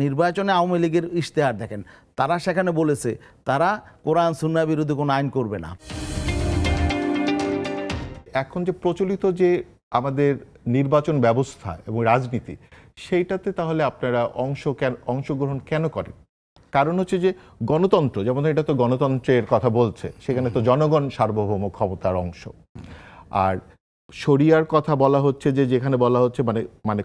নির্বাচনে আওয়ামী লীগের ইশতেহার দেখেন, তারা সেখানে বলেছে তারা কোরআন সুন্নাহ বিরোধী কোনো আইন করবে না। এখন যে প্রচলিত যে আমাদের নির্বাচন ব্যবস্থা এবং রাজনীতি, সেইটাতে তাহলে আপনারা অংশগ্রহণ কেন করেন? কারণ হচ্ছে যে গণতন্ত্র, যেমন এটা তো গণতন্ত্রের কথা বলছে, সেখানে তো জনগণ সার্বভৌম ক্ষমতার অংশ। আর শরিয়ার কথা বলা হচ্ছে যে যেখানে বলা হচ্ছে মানে মানে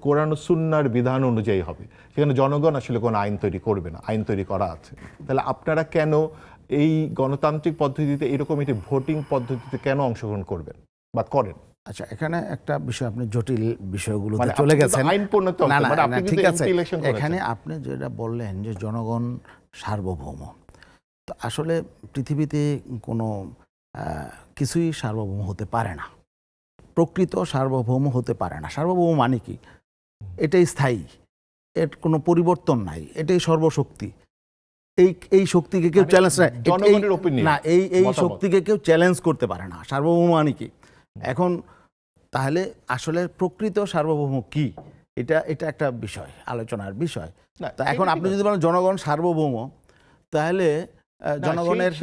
কোরআন ও সুন্নাহর বিধান অনুযায়ী হবে, সেখানে জনগণ আসলে কোনো আইন তৈরি করবে না, আইন তৈরি করা আছে। তাহলে আপনারা কেন এই গণতান্ত্রিক পদ্ধতিতে, এরকম একটি ভোটিং পদ্ধতিতে কেন অংশগ্রহণ করবেন বা করেন? আচ্ছা, এখানে একটা বিষয়, আপনি জটিল বিষয়গুলোতে চলে গেছেন। আইন প্রণেত, ঠিক আছে, এখানে আপনি যেটা বললেন যে জনগণ সার্বভৌম, তো আসলে পৃথিবীতে কোনো কিছুই সার্বভৌম হতে পারে না, প্রকৃত সার্বভৌম হতে পারে না। সার্বভৌম মানে কি? এটাই স্থায়ী, এর কোনো পরিবর্তন নাই, এটাই সর্বশক্তি। এই শক্তিকে কেউ চ্যালেঞ্জ না, এই শক্তিকে কেউ চ্যালেঞ্জ করতে পারে না। সার্বভৌম মানে কি? এখন তাহলে আসলে প্রকৃত সার্বভৌম কি, এটা একটা বিষয়, আলোচনার বিষয়। তা এখন আপনি যদি বলেন জনগণ সার্বভৌম, তাহলে জনগণের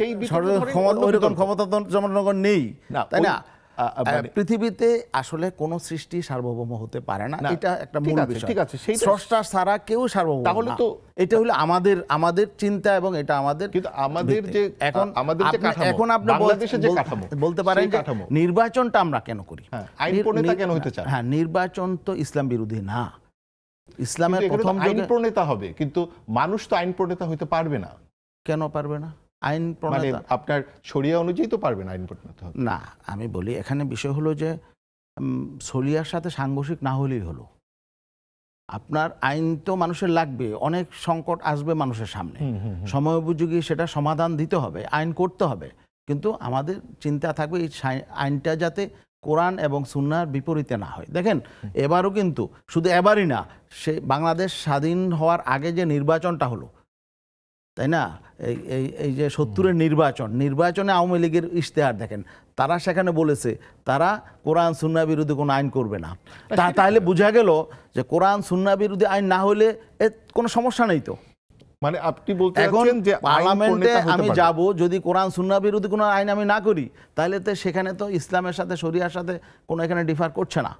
ওইরকম ক্ষমতা তো জনগণ নেই, তাই না? পৃথিবীতে আসলে কোন সৃষ্টি সার্বভৌম হতে পারে না, এটা একটা মূল বিষয়। ঠিক আছে, স্রষ্টা ছাড়া কেউ সার্বভৌম না। তাহলে তো এটা হলো আমাদের চিন্তা, এবং এটা আমাদের, কিন্তু আমাদের যে এখন আপনি বলতে পারেন নির্বাচনটা আমরা কেন করি, আইন প্রণেতা কেন হতে চান? হ্যাঁ, নির্বাচন তো ইসলাম বিরোধী না। ইসলামের প্রথম আইন প্রণেতা হবে, কিন্তু মানুষ তো আইন প্রণেতা হতে পারবে না। কেন পারবে না? আইন প্রণেতা আপনার শরিয়া অনুযায়ী তো পারবে না আইন প্রণেতা হতে। না, আমি বলি এখানে বিষয় হলো যে শরিয়ার সাথে সাংঘর্ষিক না হলেই হলো। আপনার আইন তো মানুষের লাগবে, অনেক সংকট আসবে মানুষের সামনে, সময় উপযোগী সেটা সমাধান দিতে হবে, আইন করতে হবে। কিন্তু আমাদের চিন্তা থাকবে এই আইনটা যাতে কোরআন এবং সুন্নাহর বিপরীতে না হয়। দেখেন, এবারও কিন্তু শুধু এবারই না, সে বাংলাদেশ স্বাধীন হওয়ার আগে যে নির্বাচনটা হলো, তাই না, এই যে ৭০-এর নির্বাচনে আওয়ামী লীগের ইশতেহার দেখেন, তারা সেখানে বলেছে তারা কোরআন সুন্নাহ বিরোধী কোনো আইন করবে না। তাহলে বোঝা গেল যে কোরআন সুন্নাহ বিরোধী আইন না হলে কোনো সমস্যা নেই। তো মানে আপনি বলতে চাচ্ছেন যে পার্লামেন্টে আমি যাব, যদি কোরআন সুন্নাহ বিরোধী কোনো আইন আমি না করি, তাহলে তো সেখানে তো ইসলামের সাথে শরিয়ার সাথে কোনো এখানে ডিফার করছে না।